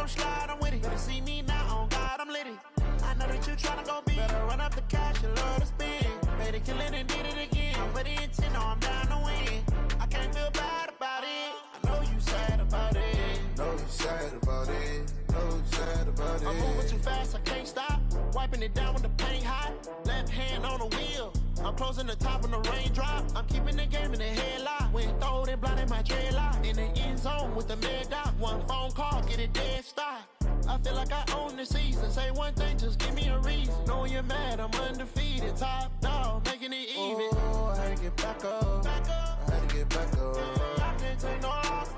come slide, I'm with it. Better see me now, on God, I'm litty. I know that you tryna go big. Better run up the cash, you love to spend. Made it, kill it, and did it again. But the intent, no, I'm down to win. I can't feel bad about it. I know you sad about it. Know you sad about it. Know you sad about it. I'm moving too fast, I can't stop. Wiping it down with the paint hot. Left hand on the wheel. I'm closing the top when the raindrop. I'm keeping the game in the headlock. When throwed and blinded my dreadlock. In the end zone with the mad dot. One phone call, get it dead stop. I feel like I own the season. Say one thing, just give me a reason. Knowing you're mad, I'm undefeated. Top dog, making it even. Oh, I had to get back up. Back up. I had to get back up. I can't take no loss.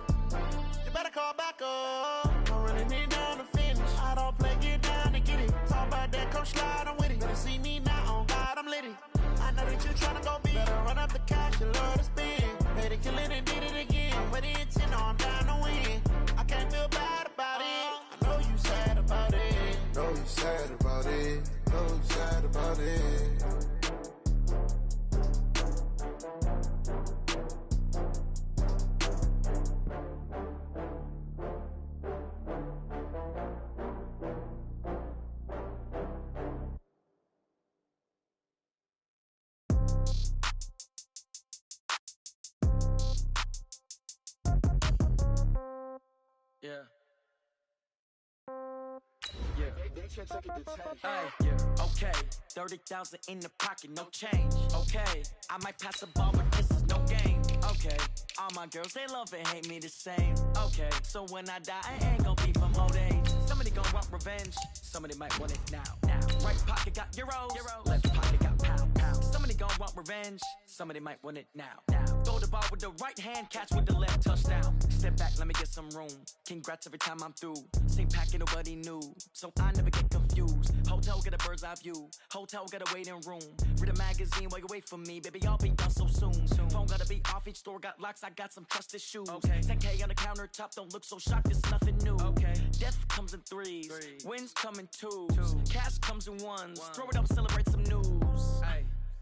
You better call back up. I'm running it down to finish. I don't play, get down to get it. Talk about that, come slide, I'm with it. Better see me now, on God, I'm litty. I know that you tryna go big. Better run up the cash, you love to spend. Made it, kill it, and did it again. But the intent, no, I'm down to win. I can't feel bad about it. I know you sad about it. Know you sad about it. Know you sad about it. Yeah. Yeah. Okay. 30,000 in the pocket, no change. Okay. I might pass the ball, but this is no game. Okay. All my girls, they love and hate me the same. Okay. So when I die, I ain't gonna be from old age. Somebody gonna want revenge. Somebody might want it now. Right pocket got euros. Left pocket got pound. Somebody gonna want revenge. Somebody might want it now. Throw the ball with the right hand, catch with the left, touchdown. Step back, let me get some room. Congrats every time I'm through. Same packet, nobody knew. So I never get confused. Hotel get a bird's eye view. Hotel get a waiting room. Read a magazine while you wait for me. Baby, I'll be done so soon. Phone gotta be off, each store got locks. I got some trusted shoes. 10K on the countertop, don't look so shocked, it's nothing new. Death comes in threes. Wins come in twos. Cash comes in ones. Throw it up, celebrate some news.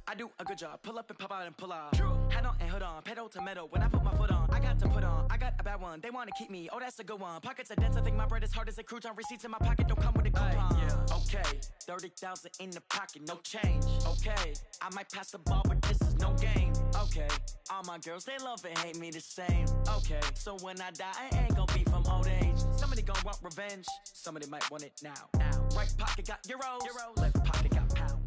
I do a good job, pull up and pop out and pull out. Hat on and hood on, pedal to metal. When I put my foot on, I got to put on. I got a bad one, they wanna keep me. Oh, that's a good one. Pockets are dense, I think my bread is hard as a crouton. Receipts in my pocket don't come with a coupon. Okay, 30,000 in the pocket, no change. Okay, I might pass the ball, but this is no game. Okay, all my girls, they love and hate me the same. Okay, so when I die, I ain't gonna be from old age. Somebody gonna want revenge, somebody might want it now. Right pocket got euros, left pocket got pound.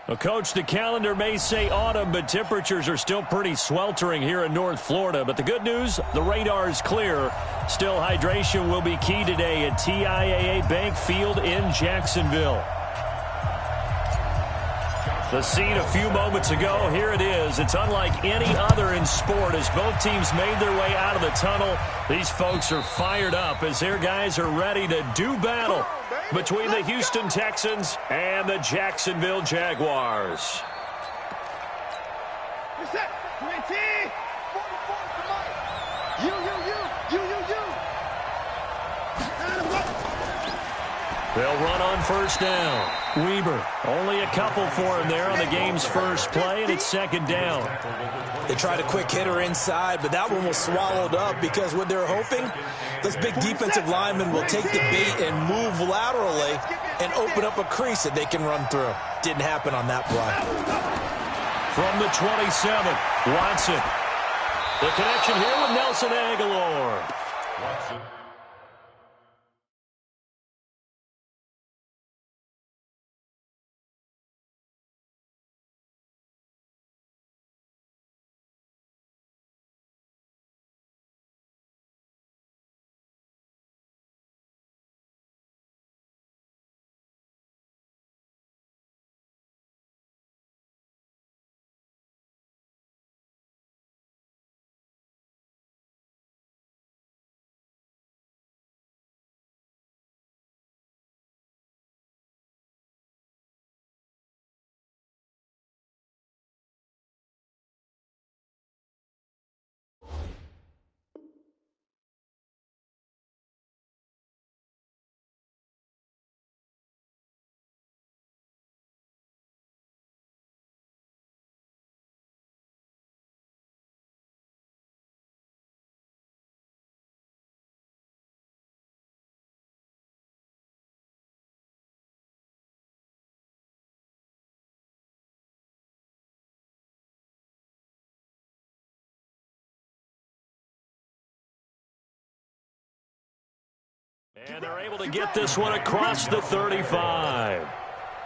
Well, Coach, the calendar may say autumn, but temperatures are still pretty sweltering here in North Florida. But the good news, the radar is clear. Still, hydration will be key today at TIAA Bank Field in Jacksonville. The scene a few moments ago, here it is. It's unlike any other in sport as both teams made their way out of the tunnel. These folks are fired up as their guys are ready to do battle between the Houston Texans and the Jacksonville Jaguars. Reset. 20. 44. Come on. You. They'll run on first down. Weber, only a couple for him there on the game's first play, and it's second down. They tried a quick hitter inside, but that one was swallowed up because what they're hoping, those big defensive linemen will take the bait and move laterally and open up a crease that they can run through. Didn't happen on that play. From the 27, Watson. The connection here with Nelson Aguilar. Watson. And they're able to get this one across the 35.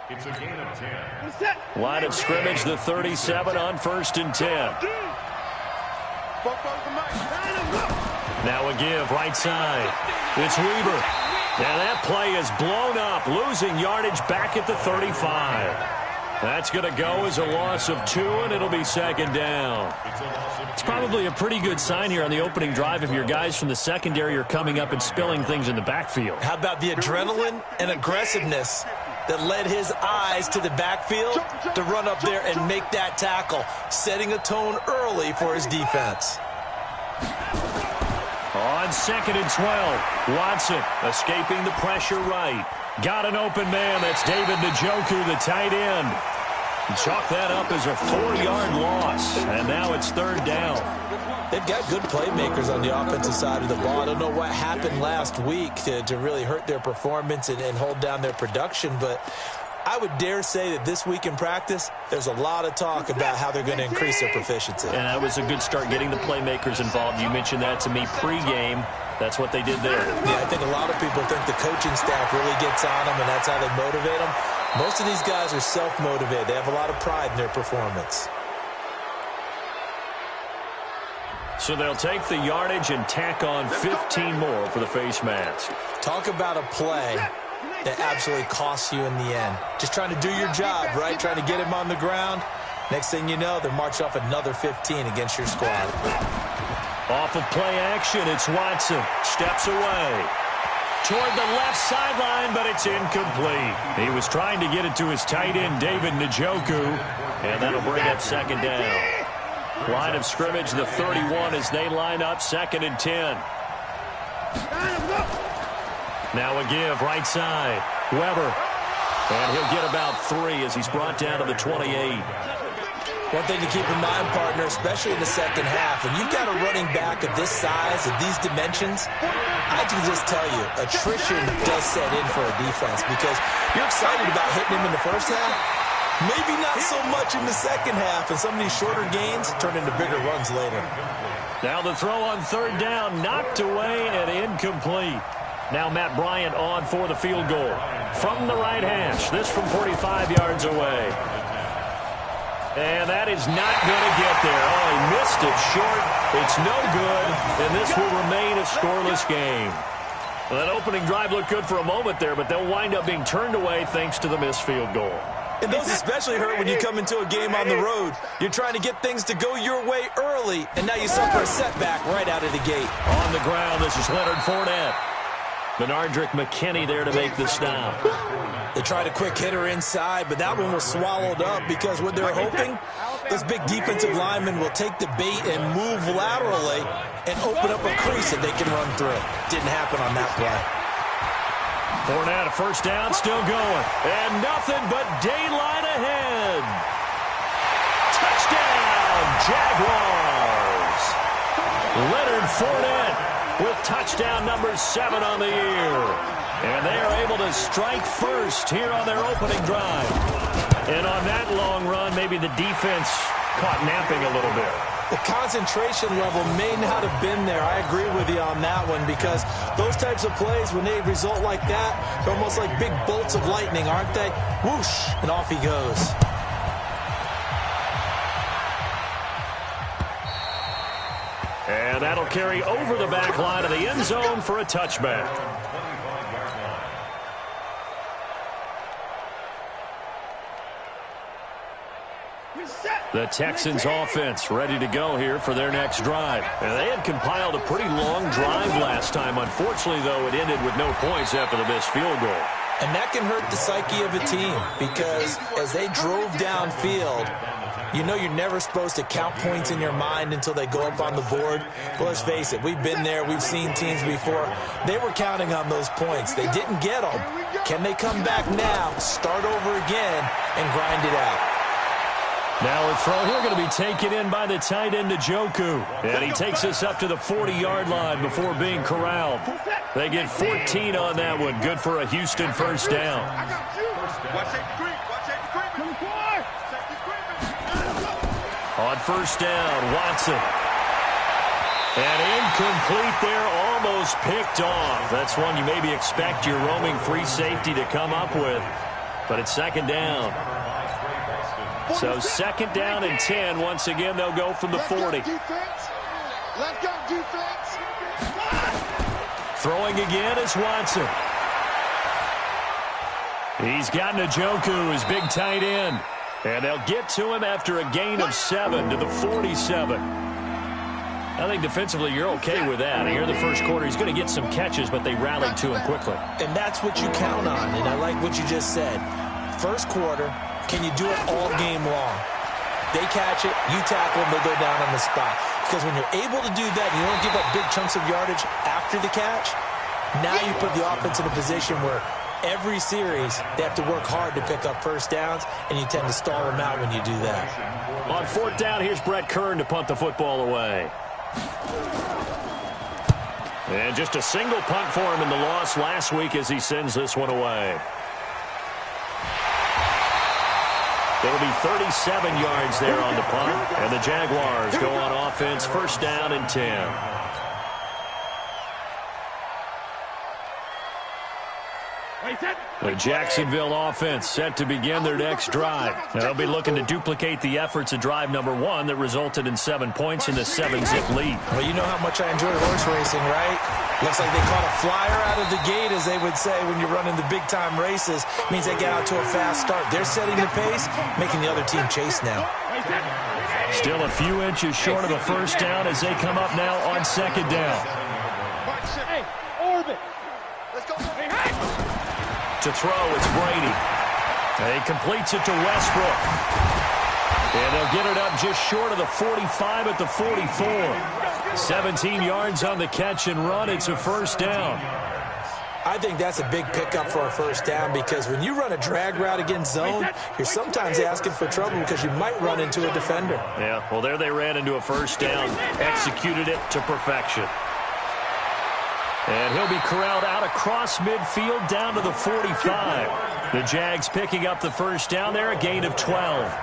It's a gain of 10. Line of scrimmage, the 37 on 1st and 10. Now a give, right side. It's Weaver. Now that play is blown up, losing yardage back at the 35. That's going to go as a loss of 2, and it'll be 2nd down. It's probably a pretty good sign here on the opening drive if your guys from the secondary are coming up and spilling things in the backfield. How about the adrenaline and aggressiveness that led his eyes to the backfield to run up there and make that tackle, setting a tone early for his defense. On 2nd and 12, Watson escaping the pressure right. Got an open man. That's David Njoku, the tight end. Chalk that up as a 4-yard loss, and now it's 3rd down. They've got good playmakers on the offensive side of the ball. I don't know what happened last week to really hurt their performance and hold down their production, but I would dare say that this week in practice, there's a lot of talk about how they're going to increase their proficiency. And that was a good start, getting the playmakers involved. You mentioned that to me pregame. That's what they did there. Yeah, I think a lot of people think the coaching staff really gets on them, and that's how they motivate them. Most of these guys are self-motivated. They have a lot of pride in their performance. So they'll take the yardage and tack on 15 more for the face mask. Talk about a play that absolutely costs you in the end. Just trying to do your job, right? Trying to get him on the ground. Next thing you know, they're marching off another 15 against your squad. Off of play action, it's Watson. Steps away. Toward the left sideline, but it's incomplete. He was trying to get it to his tight end, David Njoku, and that'll bring up 2nd down. Line of scrimmage, the 31 as they line up, 2nd and 10. Now a give, right side. Weber. And he'll get about 3 as he's brought down to the 28. One thing to keep in mind, partner, especially in the second half, when you've got a running back of this size, of these dimensions, I can just tell you, attrition does set in for a defense because you're excited about hitting him in the first half. Maybe not so much in the second half, and some of these shorter gains turn into bigger runs later. Now the throw on 3rd down, knocked away and incomplete. Now Matt Bryant on for the field goal. From the right hash, this from 45 yards away. And that is not going to get there. Oh, he missed it short. It's no good, and this will remain a scoreless game. Well, that opening drive looked good for a moment there, but they'll wind up being turned away thanks to the missed field goal. And those especially hurt when you come into a game on the road. You're trying to get things to go your way early, and now you suffer a setback right out of the gate. On the ground, this is Leonard Fournette. Benardrick McKinney there to make the stop. They tried a quick hitter inside, but that one was swallowed up because what they're hoping, this big defensive lineman will take the bait and move laterally and open up a crease that they can run through. Didn't happen on that play. Fournette, a 1st down, still going. And nothing but daylight ahead. Touchdown, Jaguars. Leonard Fournette with touchdown number 7 on the year. And they are able to strike first here on their opening drive. And on that long run, maybe the defense caught napping a little bit. The concentration level may not have been there. I agree with you on that one because those types of plays, when they result like that, they're almost like big bolts of lightning, aren't they? Whoosh, and off he goes. And that'll carry over the back line of the end zone for a touchback. The Texans offense ready to go here for their next drive. And they had compiled a pretty long drive last time. Unfortunately, though, it ended with no points after the missed field goal. And that can hurt the psyche of a team because as they drove downfield, you know you're never supposed to count points in your mind until they go up on the board. Well, let's face it, we've been there. We've seen teams before. They were counting on those points. They didn't get them. Can they come back now, start over again, and grind it out? Now a throw here going to be taken in by the tight end Njoku. And he takes us up to the 40-yard line before being corralled. They get 14 on that one. Good for a Houston 1st down. On 1st down, Watson. And Incomplete there, almost picked off. That's one you maybe expect your roaming free safety to come up with, but it's second down. So second down and 10. Once again, they'll go from the 40. Let's go, defense. Throwing again is Watson. He's got Njoku, his big tight end. And they'll get to him after a gain of 7 to the 47. I think defensively you're okay with that. Here in the first quarter, he's going to get some catches, but they rallied to him quickly. And that's what you count on, and I like what you just said. First quarter, can you do it all game long? They catch it, you tackle them, they go down on the spot. Because when you're able to do that, and you don't give up big chunks of yardage after the catch, now you put the offense in a position where every series they have to work hard to pick up first downs, and you tend to stall them out when you do that. On fourth down, here's Brett Kern to punt the football away. And just a single punt for him in the loss last week as he sends this one away. It'll be 37 yards there on the punt, and the Jaguars go on offense, first down and 10. The Jacksonville offense set to begin their next drive. They'll be looking to duplicate the efforts of drive number 1 that resulted in 7 points in the 7-zip lead. Well, you know how much I enjoy horse racing, right? Looks like they caught a flyer out of the gate, as they would say when you're running the big-time races. It means they get out to a fast start. They're setting the pace, making the other team chase now. Still a few inches short of a first down as they come up now on second down. Hey, orbit. Let's go. To throw, it's Brady. He completes it to Westbrook. And they'll get it up just short of the 45 at the 44. 17 yards on the catch and run. It's a first down. I think that's a big pickup for a first down, because when you run a drag route against zone, you're sometimes asking for trouble because you might run into a defender. Yeah, well, there they ran into a first down, executed it to perfection. And he'll be corralled out across midfield down to the 45. The Jags picking up the first down there, a gain of 12.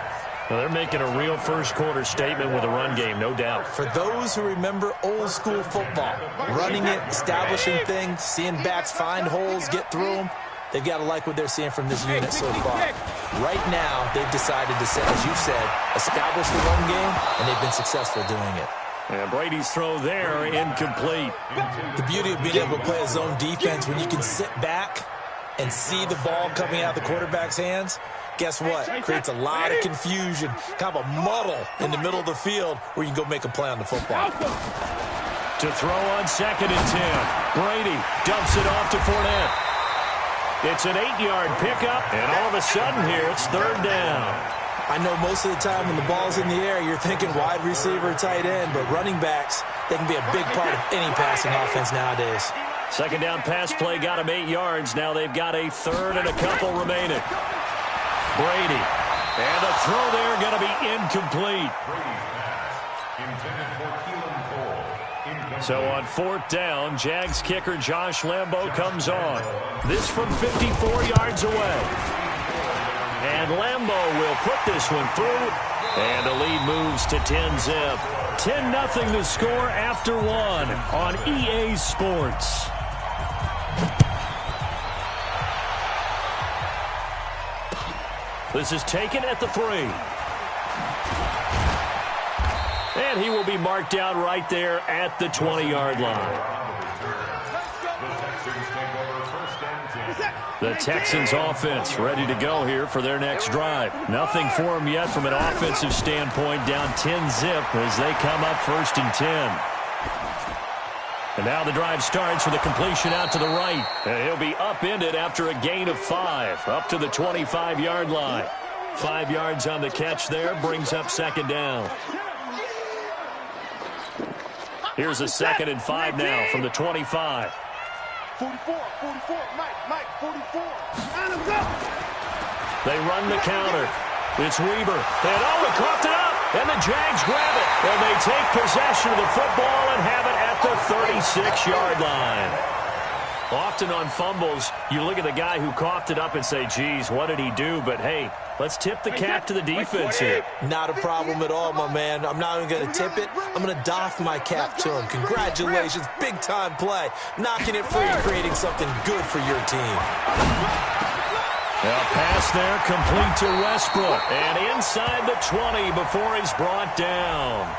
Well, they're making a real first-quarter statement with a run game, no doubt. For those who remember old-school football, running it, establishing things, seeing backs find holes, get through them, they've got to like what they're seeing from this unit so far. Right now, they've decided to, as you said, establish the run game, and they've been successful doing it. And Brady's throw there, incomplete. The beauty of being able to play a zone defense, when you can sit back and see the ball coming out of the quarterback's hands, guess what? Creates a lot of confusion, kind of a muddle in the middle of the field where you can go make a play on the football. To throw on second and 10. Brady dumps it off to Fournette. It's an 8-yard pickup, and all of a sudden here, it's third down. I know most of the time when the ball's in the air, you're thinking wide receiver, tight end, but running backs, they can be a big part of any passing offense nowadays. Second down pass play got him 8 yards. Now they've got a third and a couple remaining. Brady. And the throw there going to be incomplete. So on fourth down, Jags kicker Josh Lambo comes on. This from 54 yards away. And Lambo will put this one through. And the lead moves to 10-zip. 10-0 to score after one on EA Sports. This is taken at the 3. And he will be marked down right there at the 20-yard line. The Texans offense ready to go here for their next drive. Nothing for them yet from an offensive standpoint, down 10-zip as they come up first and 10. And now the drive starts with a completion out to the right. And he'll be upended after a gain of 5, up to the 25-yard line. 5 yards on the catch there, brings up second down. Here's a second and 5 now from the 25. 44, Mike, 44. They run the counter. It's Weber. And he coughed it up. And the Jags grab it. And they take possession of the football and have it at the 36-yard line. Often on fumbles, you look at the guy who coughed it up and say, geez, what did he do? But, hey, let's tip the cap to the defense here. Not a problem at all, my man. I'm not even going to tip it. I'm going to doff my cap to him. Congratulations. Big-time play. Knocking it free, creating something good for your team. A pass there complete to Westbrook. And inside the 20 before he's brought down.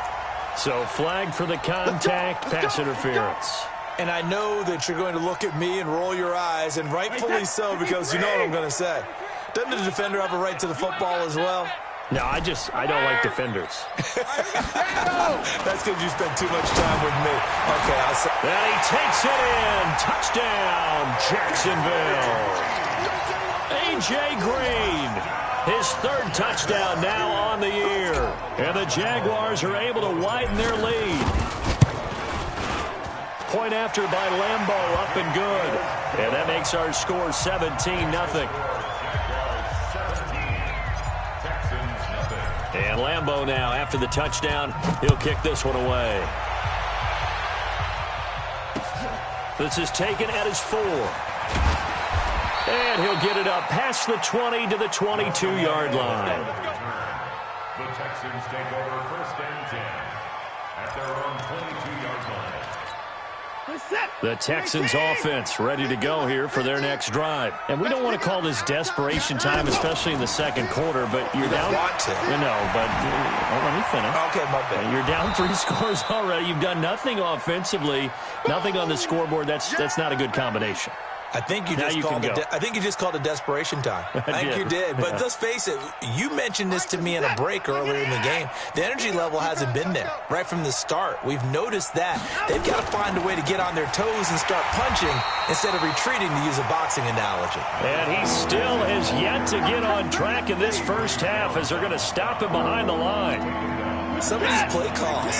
So flag for the contact, pass interference. And I know that you're going to look at me and roll your eyes, and rightfully so, because you know what I'm going to say. Doesn't the defender have a right to the football as well? No, I don't like defenders. That's because you spend too much time with me. Okay, I'll say. And he takes it in. Touchdown, Jacksonville. A.J. Green, his third touchdown now on the year. And the Jaguars are able to widen their lead. Point after by Lambeau, up and good. And that makes our score 17-0. And Lambeau now, after the touchdown, he'll kick this one away. This is taken at his 4. And he'll get it up past the 20 to the 22-yard line. The Texans take over 1st and 10 at their own 22-yard line. The Texans offense ready to go here for their next drive. And we don't want to call this desperation time, especially in the second quarter, but you're down. Want to. No, but let me finish. Okay, my bad. You're down 3 scores already. You've done nothing offensively, nothing on the scoreboard. That's not a good combination. I think you just called it desperation time. I think you did. But let's face it, you mentioned this to me in a break earlier in the game. The energy level hasn't been there right from the start. We've noticed that. They've got to find a way to get on their toes and start punching instead of retreating, to use a boxing analogy. And he still has yet to get on track in this first half as they're going to stop him behind the line. Some of these play calls,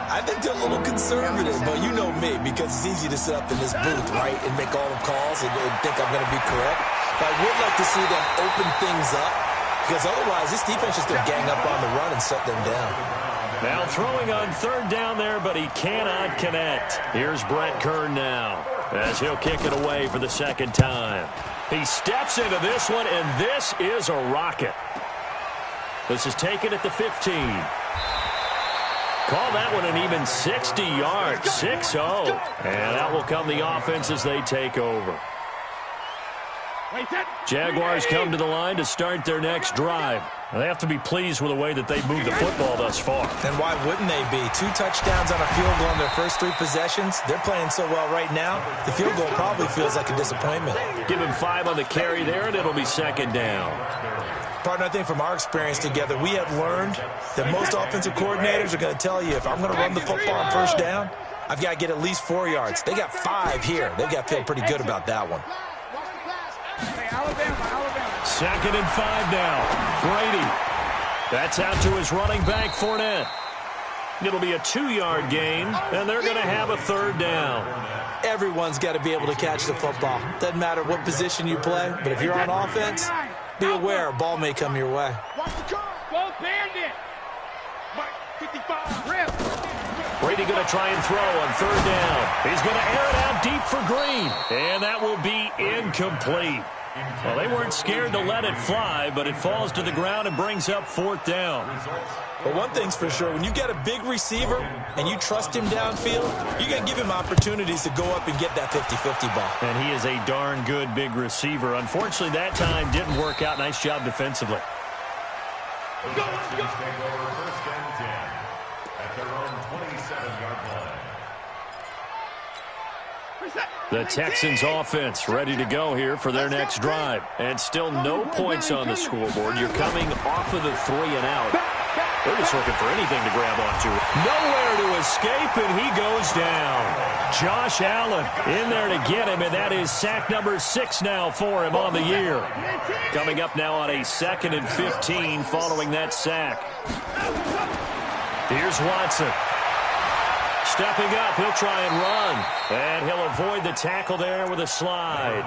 I think they're a little conservative, but you know me, because it's easy to sit up in this booth, right, and make all the calls and think I'm going to be correct. But I would like to see them open things up, because otherwise this defense is going to gang up on the run and shut them down. Now throwing on 3rd down there, but he cannot connect. Here's Brett Kern now, as he'll kick it away for the 2nd time. He steps into this one, and this is a rocket. This is taken at the 15. Call that one an even 60 yards, 6-0. And out will come the offense as they take over. Jaguars come to the line to start their next drive. They have to be pleased with the way that they've moved the football thus far. And why wouldn't they be? 2 touchdowns on a field goal in their first 3 possessions. They're playing so well right now, the field goal probably feels like a disappointment. Give him 5 on the carry there, and it'll be 2nd down. Partner, I think from our experience together, we have learned that most offensive coordinators are going to tell you, if I'm going to run the football on 1st down, I've got to get at least 4 yards. They got 5 here. They've got to feel pretty good about that one. 2nd and 5 now. Brady. That's out to his running back, Fournette. It'll be a 2-yard gain, and they're going to have a 3rd down. Everyone's got to be able to catch the football. Doesn't matter what position you play, but if you're on offense, be aware a ball may come your way. Go bandit. 55. Rip. Brady going to try and throw on 3rd down. He's going to air it out deep for Green, and that will be incomplete. Well, they weren't scared to let it fly, but it falls to the ground and brings up 4th down. But one thing's for sure, when you got a big receiver and you trust him downfield, you're going to give him opportunities to go up and get that 50-50 ball. And he is a darn good big receiver. Unfortunately, that time didn't work out. Nice job defensively. The Texans take over 1st and 10 at their own 27-yard line. The Texans offense ready to go here for their next drive. And still no points on the scoreboard. You're coming off of the 3 and out. They're just looking for anything to grab onto. Nowhere to escape, and he goes down. Josh Allen in there to get him, and that is sack number 6 now for him on the year. Coming up now on a 2nd and 15 following that sack. Here's Watson. Stepping up, he'll try and run. And he'll avoid the tackle there with a slide.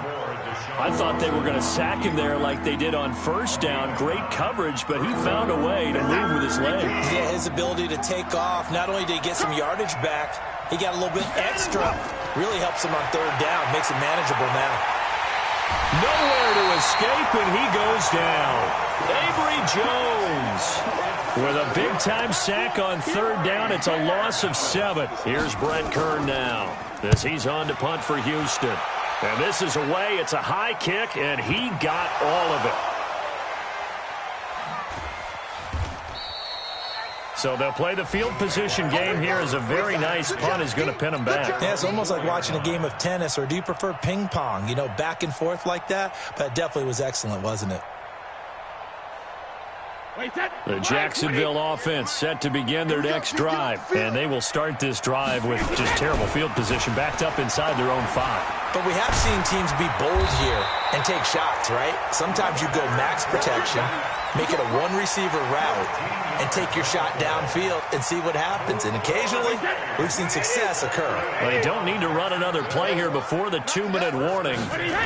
I thought they were going to sack him there like they did on 1st down. Great coverage, but he found a way to move with his legs. Yeah, his ability to take off. Not only did he get some yardage back, he got a little bit extra Really helps him on third down, makes it manageable now. Nowhere to escape, and he goes down. Avery Jones with a big-time sack on third down. It's a loss of 7. Here's Brent Kern now as he's on to punt for Houston. And this is away. It's a high kick, and he got all of it. So they'll play the field position game here as a very nice punt is going to pin them back. Yeah, it's almost like watching a game of tennis, or do you prefer ping pong? You know, back and forth like that? But it definitely was excellent, wasn't it? The Jacksonville offense set to begin their next drive. And they will start this drive with just terrible field position, backed up inside their own 5. But we have seen teams be bold here and take shots, right? Sometimes you go max protection, make it a one-receiver route, and take your shot downfield and see what happens. And occasionally, we've seen success occur. Well, they don't need to run another play here before the 2-minute warning.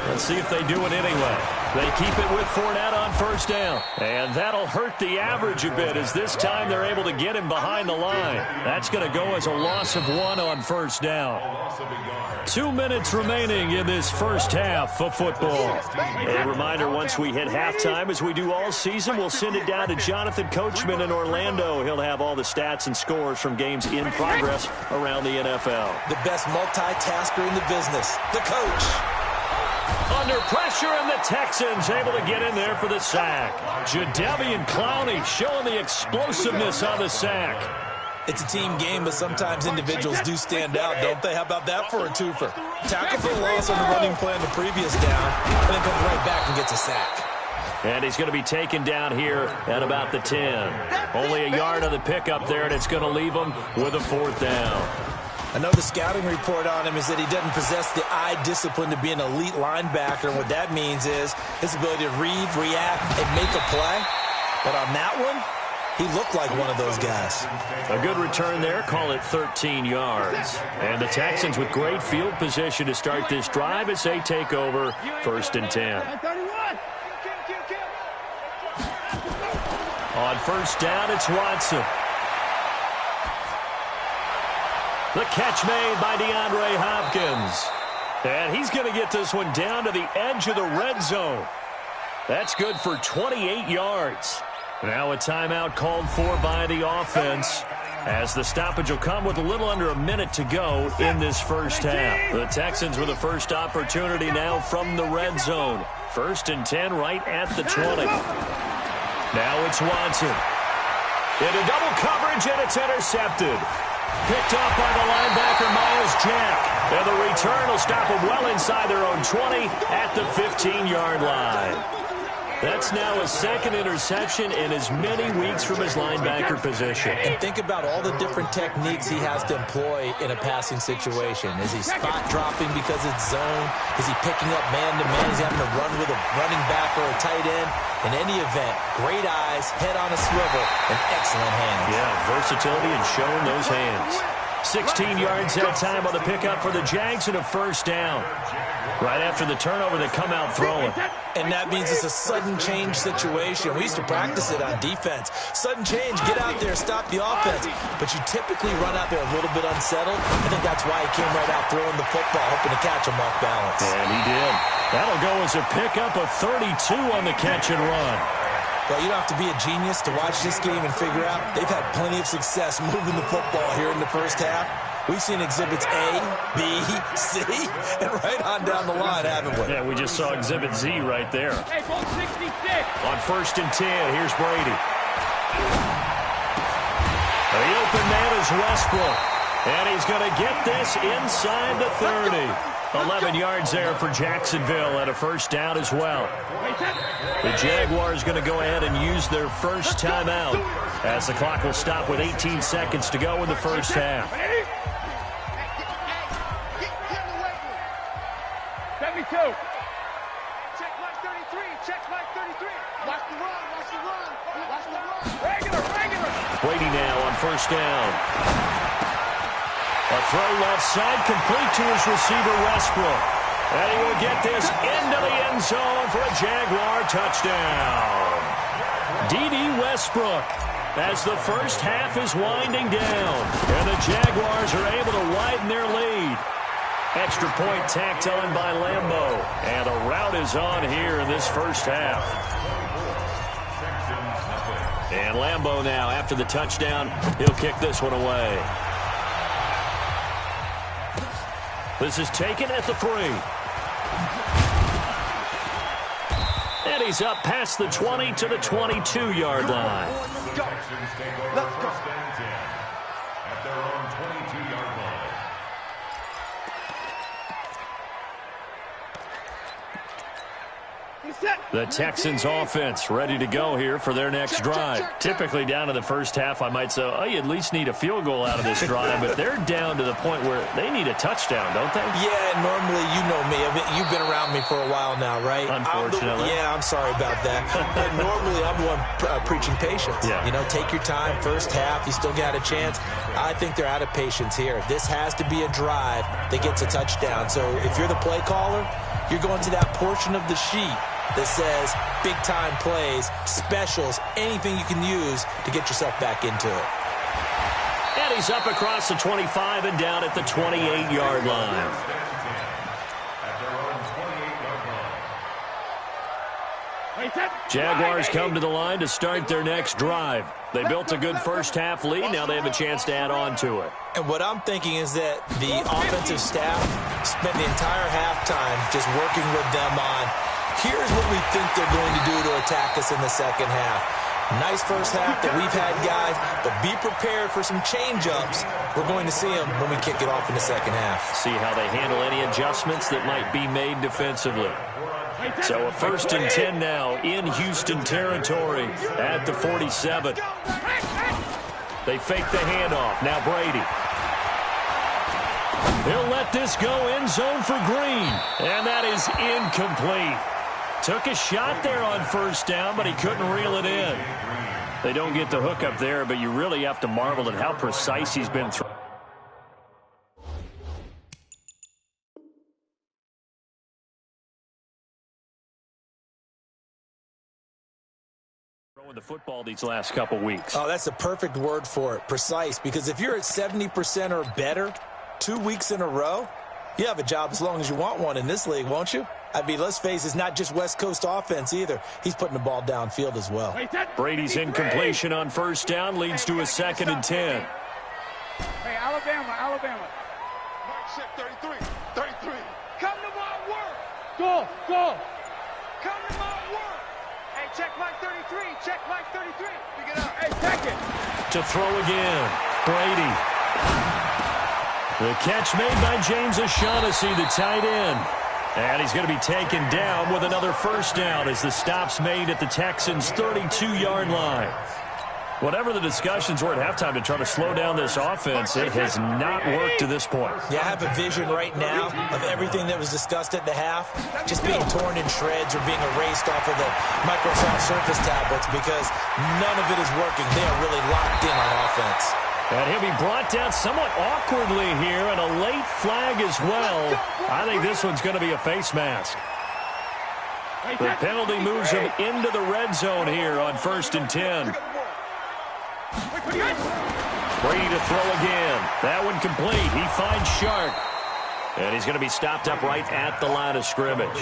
Let's see if they do it anyway. They keep it with Fournette on first down. And that'll hurt the average a bit, as this time they're able to get him behind the line. That's going to go as a loss of 1 on first down. 2 minutes remaining in this first half of football. A reminder, once we hit halftime, as we do all season, we'll send it down to Jonathan Coachman in Orlando. He'll have all the stats and scores from games in progress around the NFL. The best multitasker in the business, the coach. Under pressure, and the Texans able to get in there for the sack. Jadeveon Clowney showing the explosiveness on the sack. It's a team game, but sometimes individuals do stand out, don't they? How about that for a twofer? Tackle for loss on the running play on the previous down, and then comes right back and gets a sack. And he's going to be taken down here at about the 10. Only a yard of the pickup there, and it's going to leave him with a 4th down. I know the scouting report on him is that he doesn't possess the eye discipline to be an elite linebacker, and what that means is his ability to read, react, and make a play. But on that one, he looked like one of those guys. A good return there, call it 13 yards. And the Texans with great field position to start this drive as they take over 1st and 10. On first down, it's Watson. The catch made by DeAndre Hopkins. And he's going to get this one down to the edge of the red zone. That's good for 28 yards. Now a timeout called for by the offense, as the stoppage will come with a little under a minute to go in this first half. The Texans with the first opportunity now from the red zone. 1st and 10 right at the 20. Now it's Watson. Into double coverage, and it's intercepted. Picked up by the linebacker, Miles Jack. And the return will stop them well inside their own 20 at the 15-yard line. That's now a 2nd interception in as many weeks from his linebacker position. And think about all the different techniques he has to employ in a passing situation. Is he spot dropping because it's zone? Is he picking up man-to-man? Is he having to run with a running back or a tight end? In any event, great eyes, head on a swivel, and excellent hands. Yeah, versatility and showing those hands. 16 yards that time on the pickup for the Jags and a 1st down. Right after the turnover, they come out throwing. And that means it's a sudden change situation. We used to practice it on defense. Sudden change, get out there, stop the offense. But you typically run out there a little bit unsettled. I think that's why he came right out throwing the football, hoping to catch him off balance. And he did. That'll go as a pickup of 32 on the catch and run. Well, you don't have to be a genius to watch this game and figure out they've had plenty of success moving the football here in the first half. We've seen exhibits A, B, C, and right on down the line, haven't we? Yeah, we just saw exhibit Z right there. Hey, 66. On 1st and 10, here's Brady. The open man is Westbrook. And he's going to get this inside the 30. 11 yards there for Jacksonville and a 1st down as well. The Jaguars going to go ahead and use their first timeout as the clock will stop with 18 seconds to go in the first half. 72. Check Mike 33. Check Mike 33. Watch the run. Watch the run. Watch the run. Regular. Brady now on 1st down. A throw left side, complete to his receiver, Westbrook. And he will get this into the end zone for a Jaguar touchdown. D.D. Westbrook, as the first half is winding down. And the Jaguars are able to widen their lead. Extra point tacked on by Lambeau. And a rout is on here in this first half. And Lambeau now, after the touchdown, he'll kick this one away. This is taken at the 3. And he's up past the 20 to the 22-yard line. Let's go. Let's go. At their own 22-yard line. The Texans offense ready to go here for their next drive. Typically down to the first half, I might say, oh, you at least need a field goal out of this drive, but they're down to the point where they need a touchdown, don't they? Yeah, normally, you know me. You've been around me for a while now, right? Unfortunately. I'm sorry about that. But normally, I'm the one preaching patience. Yeah. You know, take your time. First half, you still got a chance. I think they're out of patience here. This has to be a drive that gets a touchdown. So if you're the play caller, you're going to that portion of the sheet that says big-time plays, specials, anything you can use to get yourself back into it. And he's up across the 25 and down at the 28-yard line. Jaguars come to the line to start their next drive. They built a good first-half lead. Now they have a chance to add on to it. And what I'm thinking is that the offensive staff spent the entire halftime just working with them on, here's what we think they're going to do to attack us in the second half. Nice first half that we've had, guys, but be prepared for some change-ups. We're going to see them when we kick it off in the second half. See how they handle any adjustments that might be made defensively. So a 1st and 10 now in Houston territory at the 47. They fake the handoff. Now Brady. He'll let this go end zone for Green. And that is incomplete. Took a shot there on first down, but he couldn't reel it in. They don't get the hook up there, but you really have to marvel at how precise he's been throwing. The football these last couple weeks. Oh, that's a perfect word for it, precise, because if you're at 70% or better 2 weeks in a row, you have a job as long as you want one in this league, won't you? I mean, let's face it, it's not just West Coast offense either. He's putting the ball downfield as well. Brady's incompletion on first down leads to a 2nd and 10. Hey, Alabama. Mark set 33. Come to my work. Go. Come to my work. Hey, check Mike 33. You get out. Hey, check it. To throw again. Brady. The catch made by James O'Shaughnessy, the tight end. And he's going to be taken down with another first down as the stop's made at the Texans' 32-yard line. Whatever the discussions were at halftime to try to slow down this offense, it has not worked to this point. Yeah, I have a vision right now of everything that was discussed at the half just being torn in shreds or being erased off of the Microsoft Surface tablets because none of it is working. They are really locked in on offense. And he'll be brought down somewhat awkwardly here, and a late flag as well. I think this one's going to be a face mask. The penalty moves him into the red zone here on 1st and 10. Brady to throw again. That one complete. He finds Shark. And he's going to be stopped up right at the line of scrimmage.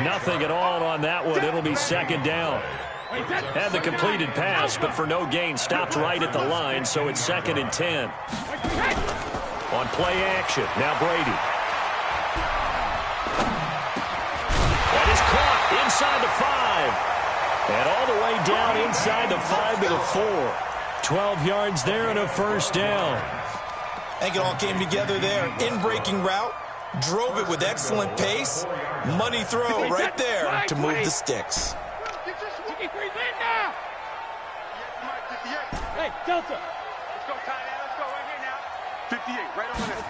Nothing at all on that one. It'll be 2nd down. Had the completed pass, but for no gain, stopped right at the line, so it's 2nd and 10. On play action, now Brady. That is caught inside the 5. And all the way down inside the 5 to the 4. 12 yards there and a first down. I think it all came together there. In-breaking route, drove it with excellent pace. Money throw right there to move the sticks. Hey, Delta. Let's go, tight end. Let's go right here now. 58, right over there.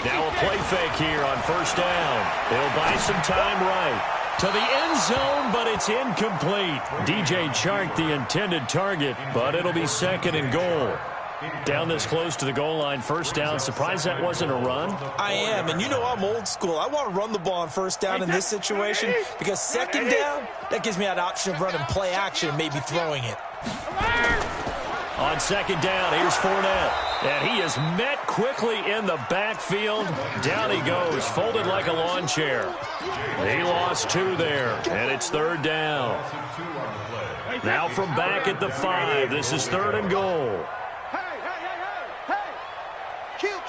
Now a play fake here on first down. They'll buy some time right to the end zone, but it's incomplete. DJ Chark, the intended target, but it'll be 2nd and goal. Down this close to the goal line, first down. Surprised that wasn't a run? I am, and you know I'm old school. I want to run the ball on first down in this situation because 2nd down, that gives me that option of running play action and maybe throwing it. On 2nd down, here's Fournette. And he is met quickly in the backfield. Down he goes, folded like a lawn chair. He lost 2 there, and it's 3rd down. Now from back at the 5, this is 3rd and goal. Hey! Kill!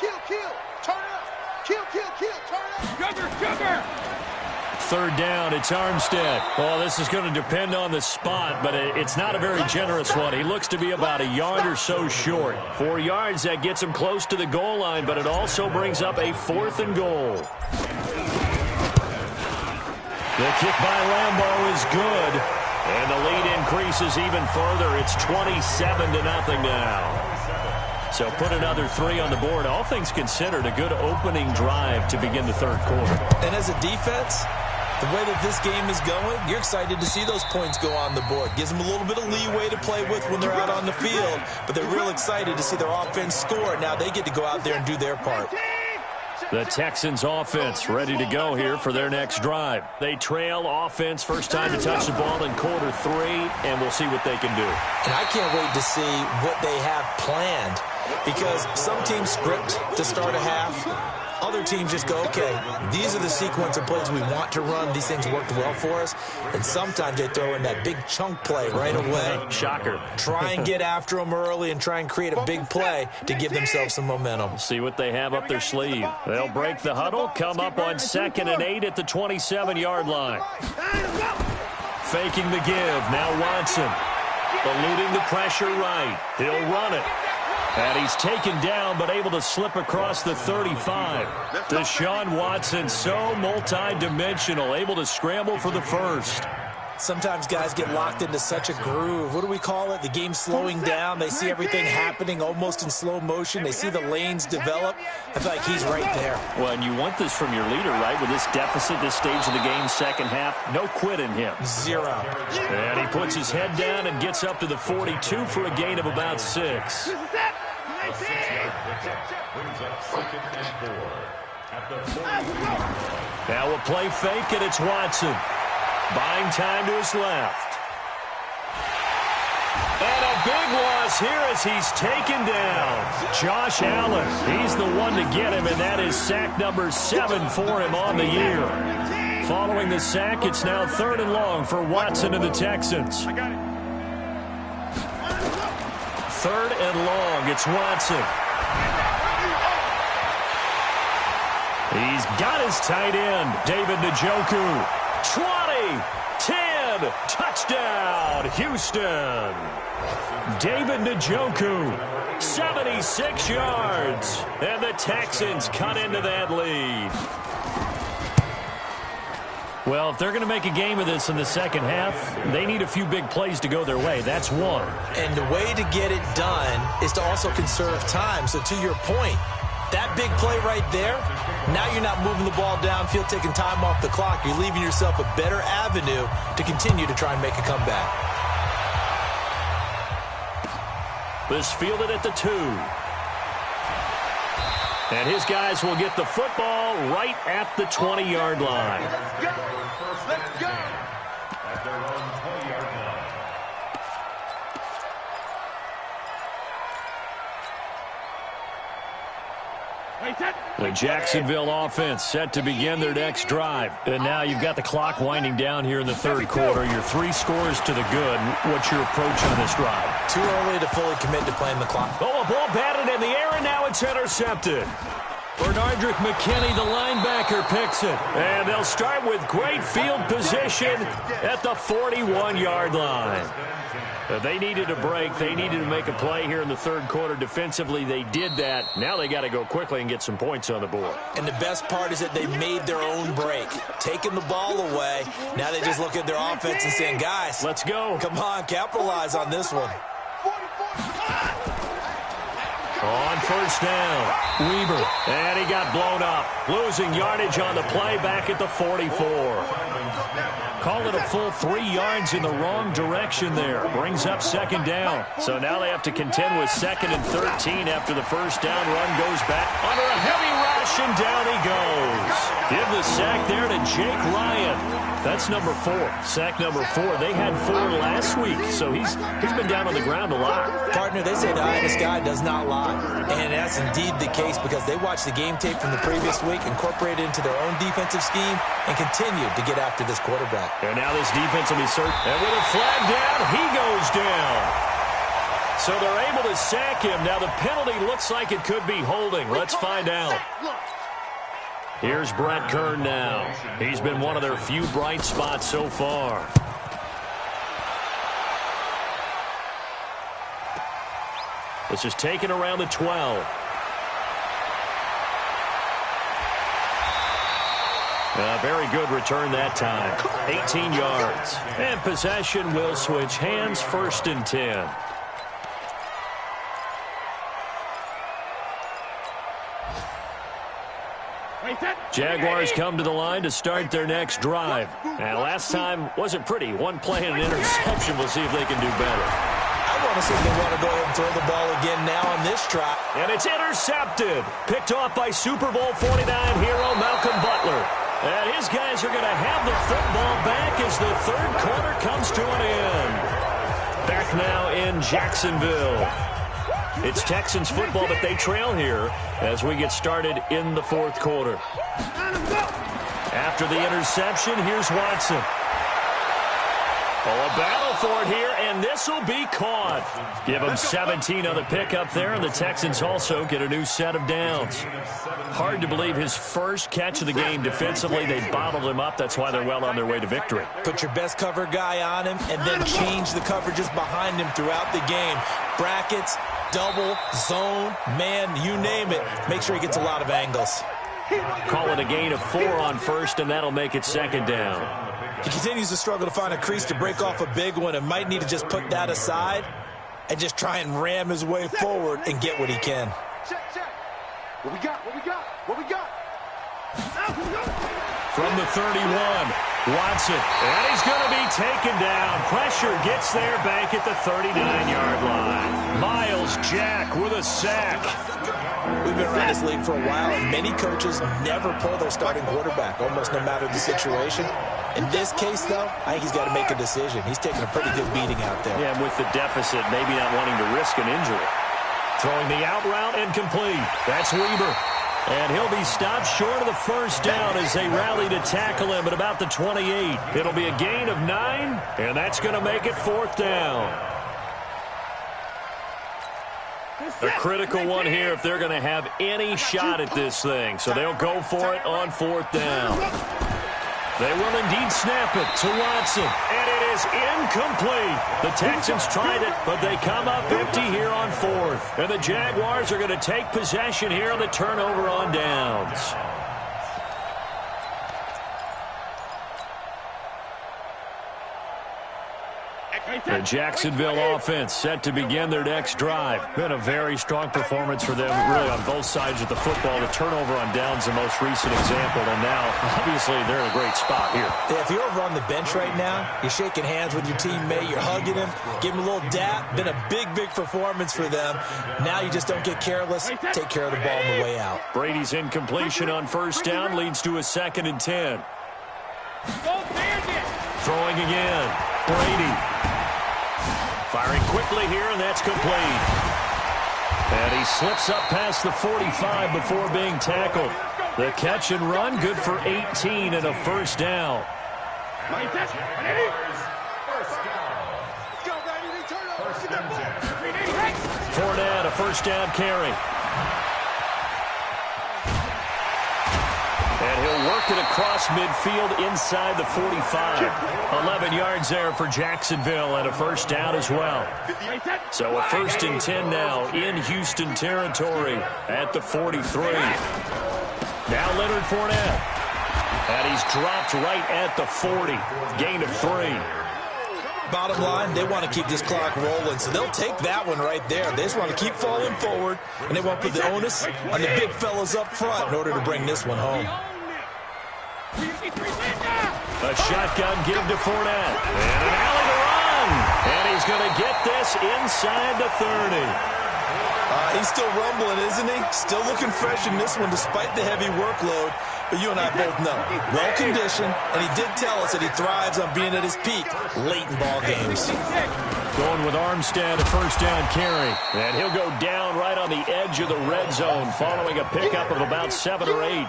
Turn up! Kill! Turn up! Sugar! 3rd down, it's Armstead. Well, this is going to depend on the spot, but it's not a very generous one. He looks to be about a yard or so short. 4 yards, that gets him close to the goal line, but it also brings up a 4th and goal. The kick by Lambeau is good, and the lead increases even further. It's 27-0 now. So put another 3 on the board. All things considered, a good opening drive to begin the 3rd quarter. And as a defense, the way that this game is going, you're excited to see those points go on the board. Gives them a little bit of leeway to play with when they're out on the field, but they're real excited to see their offense score. Now they get to go out there and do their part. The Texans offense ready to go here for their next drive. They trail offense, first time to touch the ball in quarter 3, and we'll see what they can do. And I can't wait to see what they have planned, because some teams script to start a half. Other teams just go, okay, these are the sequence of plays we want to run. These things worked well for us. And sometimes they throw in that big chunk play right away. Shocker. Try and get after them early and try and create a big play to give themselves some momentum. See what they have up their sleeve. They'll break the huddle, come up on 2nd and 8 at the 27-yard line. Faking the give. Now Watson. Eluding the pressure right. He'll run it. And he's taken down, but able to slip across the 35. Deshaun Watson, so multi-dimensional, able to scramble for the 1st. Sometimes guys get locked into such a groove. What do we call it? The game's slowing down. They see everything happening almost in slow motion. They see the lanes develop. I feel like he's right there. Well, and you want this from your leader, right? With this deficit, this stage of the game, second half, no quit in him. 0. And he puts his head down and gets up to the 42 for a gain of about 6. A 6-yard pickup brings up 2nd and 4 at the 40. Now a play fake, and it's Watson. Buying time to his left. And a big loss here as he's taken down. Josh Allen, he's the one to get him, and that is sack number 7 for him on the year. Following the sack, it's now 3rd and long for Watson and the Texans. 3rd and long, it's Watson. He's got his tight end, David Njoku. 20, 10, touchdown, Houston. David Njoku, 76 yards, and the Texans cut into that lead. Well, if they're going to make a game of this in the second half, they need a few big plays to go their way. That's one. And the way to get it done is to also conserve time. So to your point, that big play right there, now you're not moving the ball downfield, taking time off the clock. You're leaving yourself a better avenue to continue to try and make a comeback. This fielded at the 2. And his guys will get the football right at the 20-yard line. Let's go! At their own 20-yard line. The Jacksonville offense set to begin their next drive. And now you've got the clock winding down here in the 3rd quarter. Your 3 scores to the good. What's your approach on this drive? Too early to fully commit to playing the clock. Oh, a ball batted in the air, and now it's intercepted. Bernardrick McKinney, the linebacker, picks it. And they'll start with great field position at the 41-yard line. They needed a break. They needed to make a play here in the 3rd quarter. Defensively, they did that. Now they got to go quickly and get some points on the board. And the best part is that they made their own break. Taking the ball away. Now they just look at their offense and saying, guys, let's go. Come on, capitalize on this one. On 1st down, Weber. And he got blown up. Losing yardage on the play back at the 44. Call it a full 3 yards in the wrong direction there. Brings up 2nd down. So now they have to contend with 2nd and 13 after the 1st down run goes back. Under a heavy rush, and down he goes. Give the sack there to Jake Ryan. That's number 4. Sack number 4. They had 4 last week, so he's been down on the ground a lot. Partner, they say the eye in the sky does not lie. And that's indeed the case because they watched the game tape from the previous week, incorporated it into their own defensive scheme, and continued to get after this quarterback. And now this defense will be searched. And with a flag down, he goes down. So they're able to sack him. Now the penalty looks like it could be holding. Let's find out. Here's Brett Kern now. He's been one of their few bright spots so far. This is taken around the 12. A very good return that time. 18 yards. And possession will switch hands, 1st and 10. Jaguars come to the line to start their next drive. Now, last time wasn't pretty. One play and an interception. We'll see if they can do better. I want to see if they want to go ahead and throw the ball again now on this try. And it's intercepted. Picked off by Super Bowl 49 hero Malcolm Butler. And his guys are going to have the football back as the 3rd quarter comes to an end. Back now in Jacksonville. It's Texans football, but they trail here as we get started in the 4th quarter. After the interception, here's Watson. Oh, a battle for it here, and this will be caught. Give them 17 on the pickup there, and the Texans also get a new set of downs. Hard to believe his first catch of the game defensively. They bottled him up. That's why they're well on their way to victory. Put your best cover guy on him, and then change the coverages behind him throughout the game. Brackets, double, zone, man, you name it. Make sure he gets a lot of angles. Call it a gain of 4 on 1st, and that'll make it 2nd down. He continues to struggle to find a crease to break off a big one and might need to just put that aside and just try and ram his way forward and get what he can. Check. What we got? From the 31, Watson. And he's going to be taken down. Pressure gets there back at the 39-yard line. Miles Jack with a sack. We've been around this league for a while, and many coaches never pull their starting quarterback, almost no matter the situation. In this case, though, I think he's got to make a decision. He's taking a pretty good beating out there. Yeah, and with the deficit, maybe not wanting to risk an injury. Throwing the out route and complete. That's Weaver. And he'll be stopped short of the 1st down as they rally to tackle him at about the 28. It'll be a gain of 9, and that's going to make it 4th down. A critical one here if they're going to have any shot at this thing. So they'll go for it on 4th down. They will indeed snap it to Watson, and it is incomplete. The Texans tried it, but they come up empty here on 4th. And the Jaguars are going to take possession here on the turnover on downs. The Jacksonville offense set to begin their next drive. Been a very strong performance for them, really, on both sides of the football. The turnover on downs, the most recent example, and now, obviously, they're in a great spot here. Yeah, if you're over on the bench right now, you're shaking hands with your teammate, you're hugging him, give him a little dap. Been a big, big performance for them. Now you just don't get careless. Take care of the ball on the way out. Brady's incompletion on 1st down leads to a 2nd and 10. Throwing again. Brady. Firing quickly here, and that's complete. And he slips up past the 45 before being tackled. The catch and run, good for 18 and a 1st down. Fournette, a 1st down carry. And he'll work it across midfield inside the 45. 11 yards there for Jacksonville and a 1st down as well. So a 1st and 10 now in Houston territory at the 43. Now Leonard Fournette. And he's dropped right at the 40. Gain of 3. Bottom line, they want to keep this clock rolling, so they'll take that one right there. They just want to keep falling forward, and they want to put the onus on the big fellas up front in order to bring this one home. A shotgun give to Fournette. And an alley to run. And he's going to get this inside the 30. He's still rumbling, isn't he? Still looking fresh in this one despite the heavy workload. but you and I both know, well-conditioned, and he did tell us that he thrives on being at his peak late in ball games. Going with Armstead, a first down carry. And he'll go down right on the edge of the red zone following a pickup of about 7 or 8.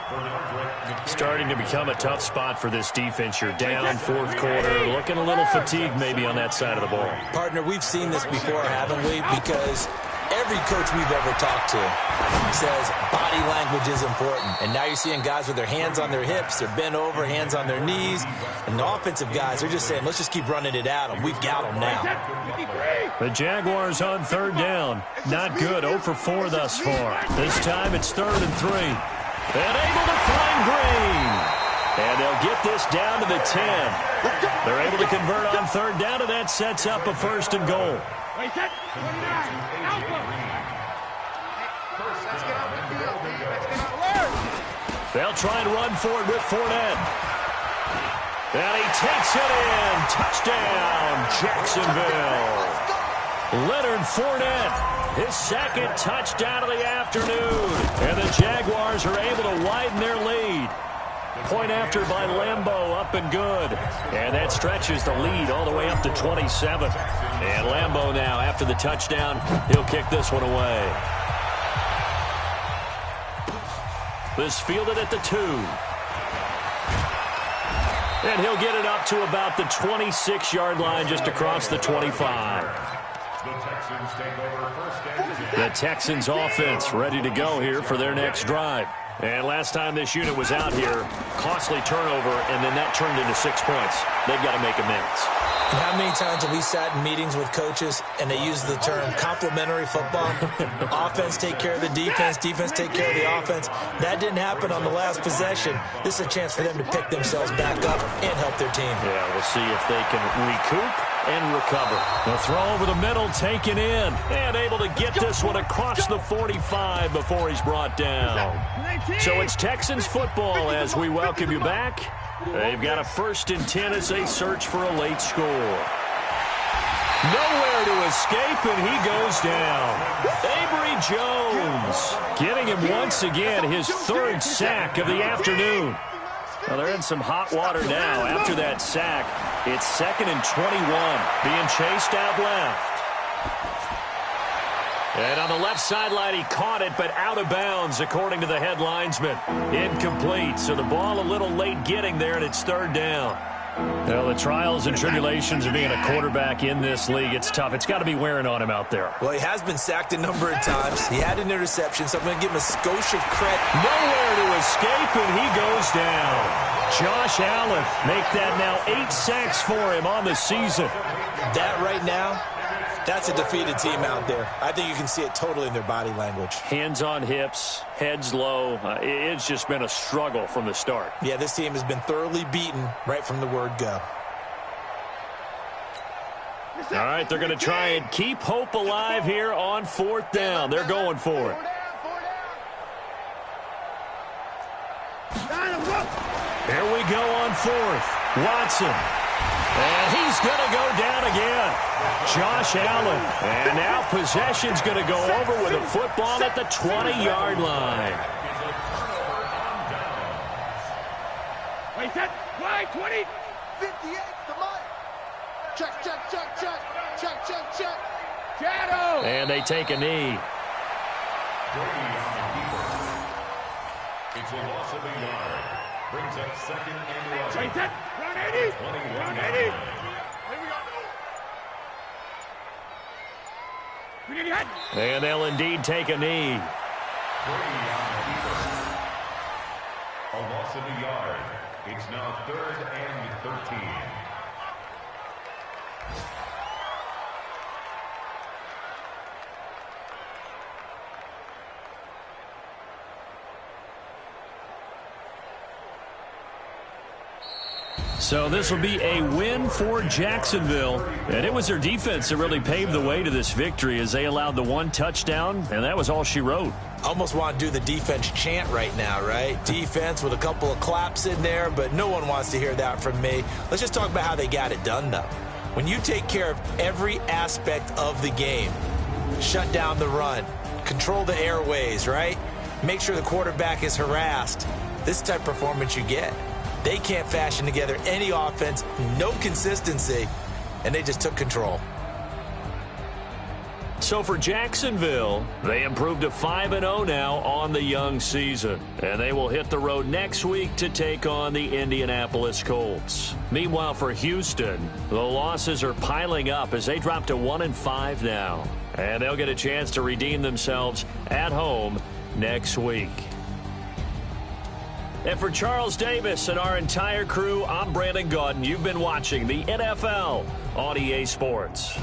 Starting to become a tough spot for this defense. You're down fourth quarter, looking a little fatigued maybe on that side of the ball. Partner, we've seen this before, haven't we? Because every coach we've ever talked to says body language is important. And now you're seeing guys with their hands on their hips, they're bent over, hands on their knees. And the offensive guys are just saying, let's just keep running it at them. We've got them now. The Jaguars on third down. Not good, 0 for 4 thus far. This time it's 3rd and 3. And able to find Green. And they'll get this down to the 10. They're able to convert on third down, and that sets up a 1st and goal. They'll try and run for it with Fournette. And he takes it in. Touchdown, Jacksonville. Leonard Fournette, his 2nd touchdown of the afternoon. And the Jaguars are able to widen their lead. Point after by Lambeau, up and good. And that stretches the lead all the way up to 27. And Lambeau now, after the touchdown, he'll kick this one away. This fielded at the 2. And he'll get it up to about the 26-yard line, just across the 25. The Texans offense ready to go here for their next drive. And last time this unit was out here, costly turnover, and then that turned into 6 points. They've got to make amends. And how many times have we sat in meetings with coaches and they use the term complementary football? Offense take care of the defense, defense take care of the offense. That didn't happen on the last possession. This is a chance for them to pick themselves back up and help their team. Yeah, we'll see if they can recoup and recover. The throw over the middle, taken in, and able to get this one across the 45 before he's brought down. So it's Texans football as we welcome you back. They've got a 1st and 10 as they search for a late score. Nowhere to escape, and he goes down. Avery Jones getting him once again his 3rd sack of the afternoon. Well, they're in some hot water now. After that sack, it's 2nd and 21, being chased out left. And on the left sideline, he caught it, but out of bounds, according to the head linesman. Incomplete, so the ball a little late getting there, and it's 3rd down. Well, the trials and tribulations of being a quarterback in this league, it's tough. It's got to be wearing on him out there. Well, he has been sacked a number of times. He had an interception, so I'm going to give him a skosh of credit. Nowhere to escape, and he goes down. Josh Allen make that now 8 sacks for him on the season. That right now, that's a defeated team out there. I think you can see it totally in their body language. Hands on hips, heads low. It's just been a struggle from the start. Yeah, this team has been thoroughly beaten right from the word go. All right, they're going to try and keep hope alive here on 4th down. They're going for it. Here we go on 4th. Watson. And he's going to go down again. Josh Allen. And now possession's going to go over with a football at the 20-yard line. Wait, set. Wide, 20. 58, come on. Check, check, check, check. Check, check, check. Shadow. And they take a knee. It's a loss of a yard. Brings up 2nd and 11. Wait, set. 180. 180. And they'll indeed take a knee. A loss of a yard. It's now 3rd and 13. So this will be a win for Jacksonville. And it was their defense that really paved the way to this victory as they allowed the 1 touchdown, and that was all she wrote. Almost want to do the defense chant right now, right? Defense with a couple of claps in there, but no one wants to hear that from me. Let's just talk about how they got it done, though. When you take care of every aspect of the game, shut down the run, control the airways, right? Make sure the quarterback is harassed, this type of performance you get. They can't fashion together any offense, no consistency, and they just took control. So for Jacksonville, they improved to 5-0 now on the young season. And they will hit the road next week to take on the Indianapolis Colts. Meanwhile, for Houston, the losses are piling up as they drop to 1-5 now. And they'll get a chance to redeem themselves at home next week. And for Charles Davis and our entire crew, I'm Brandon Gaudin. You've been watching the NFL on EA Sports.